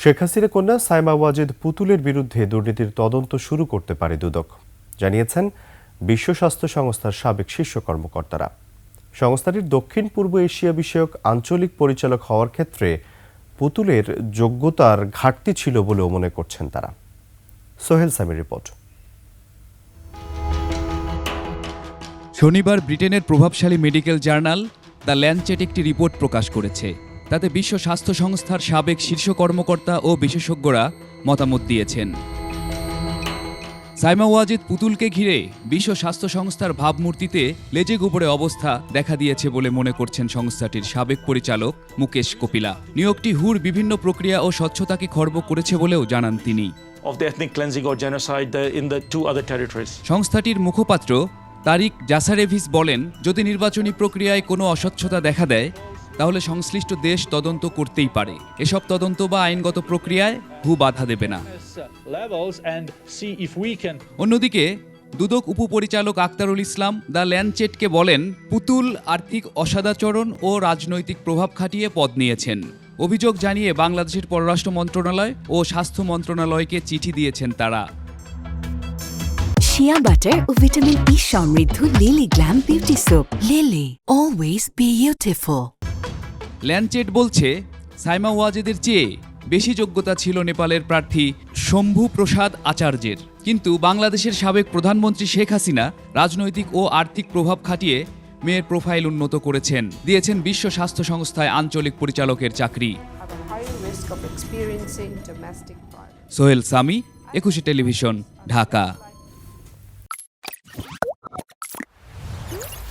শেখ হাসিনা কন্যা সাইমা ওয়াজেদ পুতুলের বিরুদ্ধে দুর্নীতির তদন্ত শুরু করতে পারে দুদক, জানিয়েছেন বিশ্ব স্বাস্থ্য সংস্থার সাবেক শীর্ষ কর্মকর্তারা। সংস্থাটির দক্ষিণ পূর্ব এশিয়া বিষয়ক আঞ্চলিক পরিচালক হওয়ার ক্ষেত্রে পুতুলের যোগ্যতার ঘাটতি ছিল বলেও মনে করছেন তারা। সোহেল সামির রিপোর্ট। শনিবার ব্রিটেনের প্রভাবশালী মেডিকেল জার্নাল দ্য ল্যাঞ্চেট একটি রিপোর্ট প্রকাশ করেছে। তাতে বিশ্ব স্বাস্থ্য সংস্থার সাবেক শীর্ষ কর্মকর্তা ও বিশেষজ্ঞরা মতামত দিয়েছেন। সাইমা ওয়াজেদ পুতুলকে ঘিরে বিশ্ব স্বাস্থ্য সংস্থার ভাবমূর্তিতে লেজে গোবরে অবস্থা দেখা দিয়েছে বলে মনে করছেন সংস্থাটির সাবেক পরিচালক মুকেশ কপিলা। নিয়োগটি হুর বিভিন্ন প্রক্রিয়া ও স্বচ্ছতাকে খর্ব করেছে বলেও জানান তিনি। সংস্থাটির মুখপাত্র তারিক জাসারেভিস বলেন, যদি নির্বাচনী প্রক্রিয়ায় কোনো অস্বচ্ছতা দেখা দেয় তাহলে সংশ্লিষ্ট দেশ তদন্ত করতেই পারে। এসব তদন্ত বা আইনগত প্রক্রিয়ায় বাধা দেবে না। অন্যদিকে দুদক উপপরিচালক আক্তারুল ইসলাম দ্য ল্যাঞ্চেটকে বলেন, পুতুল আর্থিক অসদাচরণ ও রাজনৈতিক প্রভাব খাটিয়ে পদ নিয়েছেন। অভিযোগ জানিয়ে বাংলাদেশের পররাষ্ট্র মন্ত্রণালয় ও স্বাস্থ্য মন্ত্রণালয়কে চিঠি দিয়েছেন তারা। শিয়া বাটার ও ভিটামিন ই সমৃদ্ধ Lily glam beauty soap. Lily, always beautiful. Lancet বলছে, সাইমা ওয়াজেদের চেয়ে বেশি যোগ্যতা ছিল নেপালের প্রার্থী শম্ভু প্রসাদ আচার্যের। কিন্তু বাংলাদেশের সাবেক প্রধানমন্ত্রী শেখ হাসিনা রাজনৈতিক ও আর্থিক প্রভাব খাটিয়ে মেয়ের প্রোফাইল উন্নত করেছেন, দিয়েছেন বিশ্ব স্বাস্থ্য সংস্থায় আঞ্চলিক পরিচালকের চাকরি। High risk of experiencing domestic violence. Sohel Sami, 21 television, Dhaka.